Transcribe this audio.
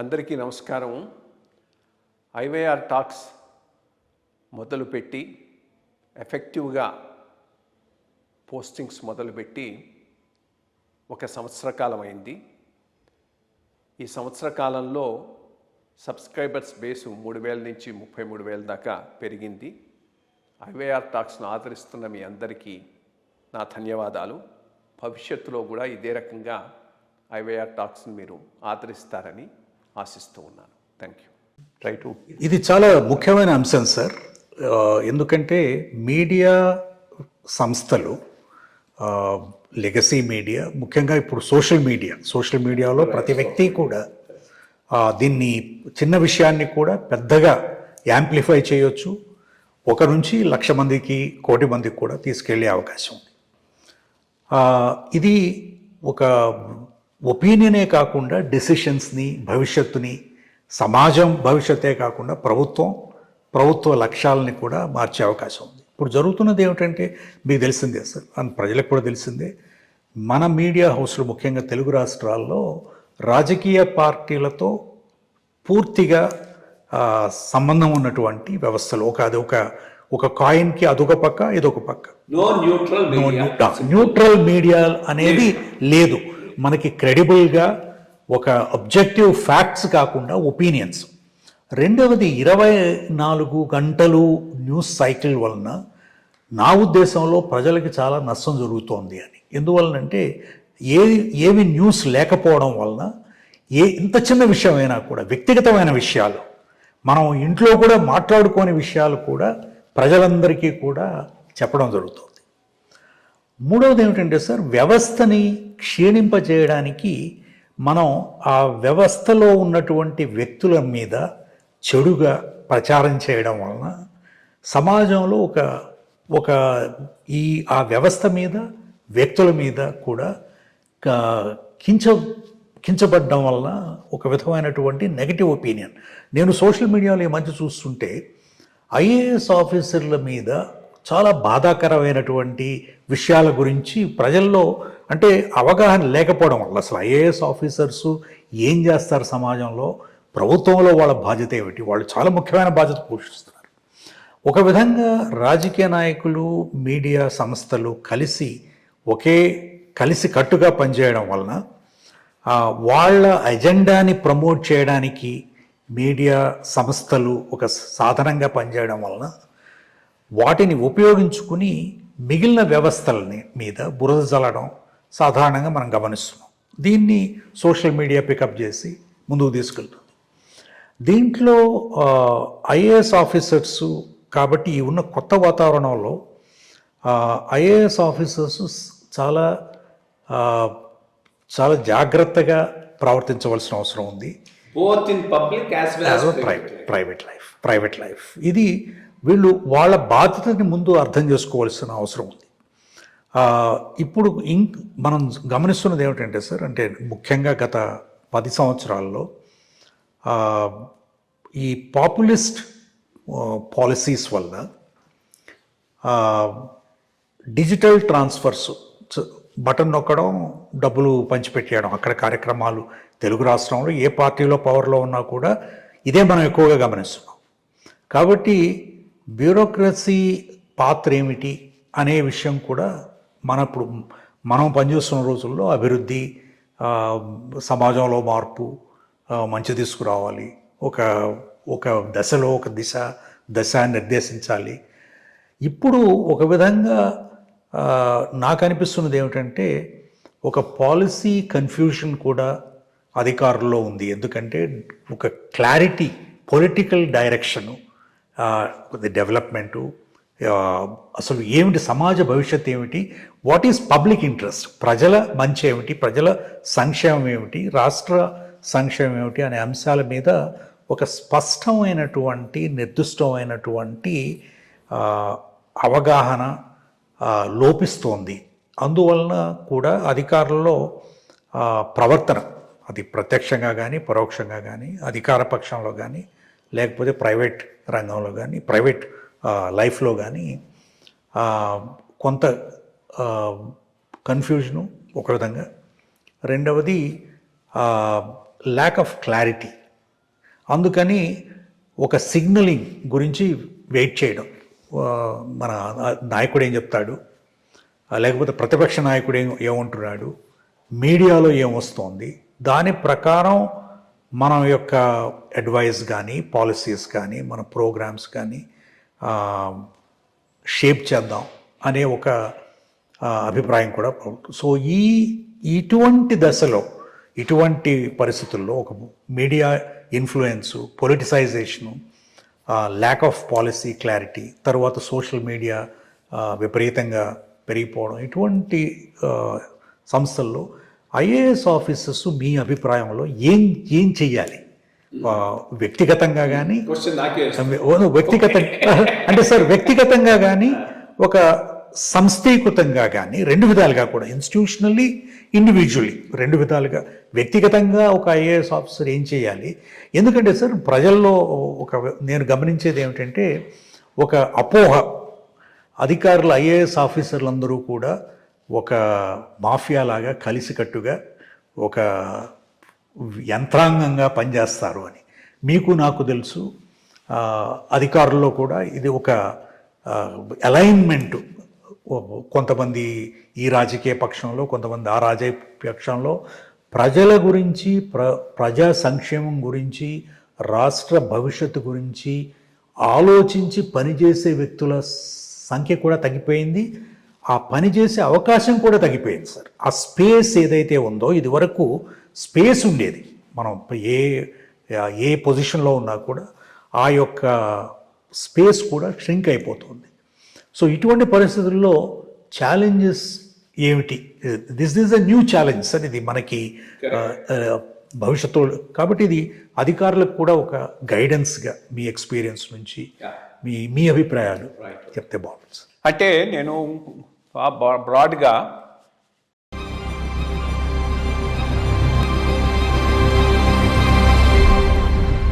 అందరికీ నమస్కారం. IYR talks మొదలుపెట్టి ఎఫెక్టివ్గా పోస్టింగ్స్ మొదలుపెట్టి ఒక సంవత్సర కాలం అయింది. ఈ సంవత్సర కాలంలో సబ్స్క్రైబర్స్ బేసు 3,000 నుంచి 33,000 దాకా పెరిగింది. ఐవైఆర్ టాక్స్ను ఆదరిస్తున్న మీ అందరికీ నా ధన్యవాదాలు. భవిష్యత్తులో కూడా ఇదే రకంగా ఐవైఆర్ టాక్స్ని మీరు ఆదరిస్తారని ఆశిస్తూ ఉన్నాను. Thank you. ఇది చాలా ముఖ్యమైన అంశం సార్. ఎందుకంటే మీడియా సంస్థలు, లెగసీ మీడియా, ముఖ్యంగా ఇప్పుడు సోషల్ మీడియాలో ప్రతి వ్యక్తి కూడా దీన్ని చిన్న విషయాన్ని కూడా పెద్దగా యాంప్లిఫై చేయొచ్చు. 1 నుంచి 1,00,000 మందికి, 1,00,00,000 మందికి కూడా తీసుకెళ్లే అవకాశం ఉంది. ఇది ఒక ఒపీనియనే కాకుండా డెసిషన్స్ని, భవిష్యత్తుని, సమాజం భవిష్యత్తే కాకుండా ప్రభుత్వ లక్ష్యాలని కూడా మార్చే అవకాశం ఉంది. ఇప్పుడు జరుగుతున్నది ఏమిటంటే మీకు తెలిసిందే సార్, ప్రజలకు కూడా తెలిసిందే, మన మీడియా హౌస్లు ముఖ్యంగా తెలుగు రాష్ట్రాల్లో రాజకీయ పార్టీలతో పూర్తిగా సంబంధం ఉన్నటువంటి వ్యవస్థలు. ఒక కాయిన్కి అదొక పక్క, ఇదొక పక్క. న్యూట్రల్ మీడియా అనేది లేదు. మనకి క్రెడిబుల్గా ఒక అబ్జెక్టివ్ ఫ్యాక్ట్స్ కాకుండా ఒపీనియన్స్. రెండవది 24 గంటలు న్యూస్ సైకిల్ వలన నా ఉద్దేశంలో ప్రజలకి చాలా నష్టం జరుగుతోంది అని. ఎందువలనంటే ఏవి న్యూస్ లేకపోవడం వలన ఇంత చిన్న విషయమైనా కూడా, వ్యక్తిగతమైన విషయాలు, మనం ఇంట్లో కూడా మాట్లాడుకోని విషయాలు కూడా ప్రజలందరికీ కూడా చెప్పడం జరుగుతుంది. మూడవది ఏమిటంటే సార్, వ్యవస్థని క్షీణింపజేయడానికి మనం ఆ వ్యవస్థలో ఉన్నటువంటి వ్యక్తుల మీద చెడుగా ప్రచారం చేయడం వలన సమాజంలో ఆ వ్యవస్థ మీద, వ్యక్తుల మీద కూడా కించబడ్డం వలన ఒక విధమైనటువంటి నెగటివ్ ఒపీనియన్. నేను సోషల్ మీడియాలో ఈ మధ్య చూస్తుంటే ఐఏఎస్ ఆఫీసర్ల మీద చాలా బాధాకరమైనటువంటి విషయాల గురించి ప్రజల్లో అంటే అవగాహన లేకపోవడం వల్ల, అసలు ఐఏఎస్ ఆఫీసర్సు ఏం చేస్తారు సమాజంలో, ప్రభుత్వంలో వాళ్ళ బాధ్యత ఏమిటి, వాళ్ళు చాలా ముఖ్యమైన బాధ్యత పోషిస్తున్నారు. ఒక విధంగా రాజకీయ నాయకులు, మీడియా సంస్థలు కలిసి కట్టుగా పనిచేయడం వలన వాళ్ళ ఎజెండాని ప్రమోట్ చేయడానికి మీడియా సంస్థలు ఒక సాధనంగా పనిచేయడం వలన వాటిని ఉపయోగించుకుని మిగిలిన వ్యవస్థలని మీద బురద జల్లడం సాధారణంగా మనం గమనిస్తున్నాం. దీన్ని సోషల్ మీడియా పికప్ చేసి ముందుకు తీసుకెళ్తుంది. దీంట్లో ఐఏఎస్ ఆఫీసర్సు కాబట్టి ఉన్న కొత్త వాతావరణంలో ఐఏఎస్ ఆఫీసర్సు చాలా చాలా జాగ్రత్తగా ప్రవర్తించవలసిన అవసరం ఉంది. Both in public as well as private life. ఇది వీళ్ళు వాళ్ళ బాధ్యతని ముందు అర్థం చేసుకోవాల్సిన అవసరం ఉంది. ఇప్పుడు మనం గమనిస్తున్నది ఏమిటంటే సార్, అంటే ముఖ్యంగా గత 10 సంవత్సరాల్లో ఈ పాపులిస్ట్ పాలసీస్ వల్ల డిజిటల్ ట్రాన్స్ఫర్స్, బటన్ నొక్కడం, డబ్బులు పంచిపెట్టేయడం, అక్కడ కార్యక్రమాలు తెలుగు రాష్ట్రంలో ఏ పార్టీలో పవర్లో ఉన్నా కూడా ఇదే మనం ఎక్కువగా గమనిస్తున్నాం. కాబట్టి బ్యూరోక్రసీ పాత్ర ఏమిటి అనే విషయం కూడా మనం పనిచేస్తున్న రోజుల్లో అభివృద్ధి, సమాజంలో మార్పు, మంచి తీసుకురావాలి, ఒక దశలో ఒక దశ నిర్దేశించాలి. ఇప్పుడు ఒక విధంగా నాకు అనిపిస్తున్నది ఏమిటంటే ఒక పాలసీ కన్ఫ్యూషన్ కూడా అధికారుల్లో ఉంది. ఎందుకంటే ఒక క్లారిటీ, పొలిటికల్ డైరెక్షను, డెవలప్మెంటు, అసలు ఏమిటి, సమాజ భవిష్యత్ ఏమిటి, వాట్ ఈజ్ పబ్లిక్ ఇంట్రెస్ట్, ప్రజల మంచి ఏమిటి, ప్రజల సంక్షేమం ఏమిటి, రాష్ట్ర సంక్షేమం ఏమిటి అనే అంశాల మీద ఒక స్పష్టమైనటువంటి, నిర్దిష్టమైనటువంటి అవగాహన లోపిస్తోంది. అందువలన కూడా అధికారుల్లో ప్రవర్తన, అది ప్రత్యక్షంగా కానీ పరోక్షంగా కానీ, అధికార పక్షంలో కానీ లేకపోతే ప్రైవేట్ రంగంలో కానీ, ప్రైవేట్ లైఫ్లో కానీ కొంత కన్ఫ్యూజను ఒక విధంగా. రెండవది ల్యాక్ ఆఫ్ క్లారిటీ. అందుకని ఒక సిగ్నలింగ్ గురించి వెయిట్ చేయడం, మన నాయకుడు ఏం చెప్తాడు, లేకపోతే ప్రతిపక్ష నాయకుడు ఏమంటున్నాడు, మీడియాలో ఏమొస్తోంది, దాని ప్రకారం మన యొక్క అడ్వైస్ కానీ పాలసీస్ కానీ మన ప్రోగ్రామ్స్ కానీ షేప్ చేద్దాం అనే ఒక అభిప్రాయం కూడా ప్రభుత్వం. సో ఇటువంటి దశలో, ఇటువంటి పరిస్థితుల్లో ఒక media influence, politicization, lack of policy clarity, తర్వాత సోషల్ మీడియా విపరీతంగా పెరిగిపోవడం, ఇటువంటి సంస్థల్లో ఐఏఎస్ ఆఫీసర్స్ మీ అభిప్రాయంలో ఏం చెయ్యాలి? వ్యక్తిగతంగా కానీ, వ్యక్తిగతంగా అంటే సార్ వ్యక్తిగతంగా కానీ, ఒక సంస్థీకృతంగా కానీ, రెండు విధాలుగా కూడా, ఇన్స్టిట్యూషనల్లీ ఇండివిజువల్లీ రెండు విధాలుగా, వ్యక్తిగతంగా ఒక ఐఏఎస్ ఆఫీసర్ ఏం చేయాలి? ఎందుకంటే సార్ ప్రజల్లో నేను గమనించేది ఏమిటంటే ఒక అపోహ, అధికారులు ఐఏఎస్ ఆఫీసర్లందరూ కూడా ఒక మాఫియా లాగా కలిసికట్టుగా ఒక యంత్రాంగంగా పనిచేస్తారు అని. మీకు నాకు తెలుసు, అధికారుల్లో కూడా ఇది ఒక అలైన్మెంటు, కొంతమంది ఈ రాజకీయ పక్షంలో, కొంతమంది ఆ రాజకీయ పక్షంలో, ప్రజల గురించి, ప్రజా సంక్షేమం గురించి, రాష్ట్ర భవిష్యత్తు గురించి ఆలోచించి పనిచేసే వ్యక్తుల సంఖ్య కూడా తగ్గిపోయింది, ఆ పనిచేసే అవకాశం కూడా తగ్గిపోయింది సార్. ఆ స్పేస్ ఏదైతే ఉందో, ఇది వరకు స్పేస్ ఉండేది, మనం ఏ పొజిషన్లో ఉన్నా కూడా ఆ యొక్క స్పేస్ కూడా షింక్ అయిపోతుంది. సో ఇటువంటి పరిస్థితుల్లో ఛాలెంజెస్ ఏమిటి? This is a new challenge sir, ఇది మనకి భవిష్యత్తు. కాబట్టి ఇది అధికారులకు కూడా ఒక గైడెన్స్గా మీ ఎక్స్పీరియన్స్ నుంచి మీ అభిప్రాయాలు చెప్తే బాగుంటుంది సార్. అంటే నేను బ్రాడ్గా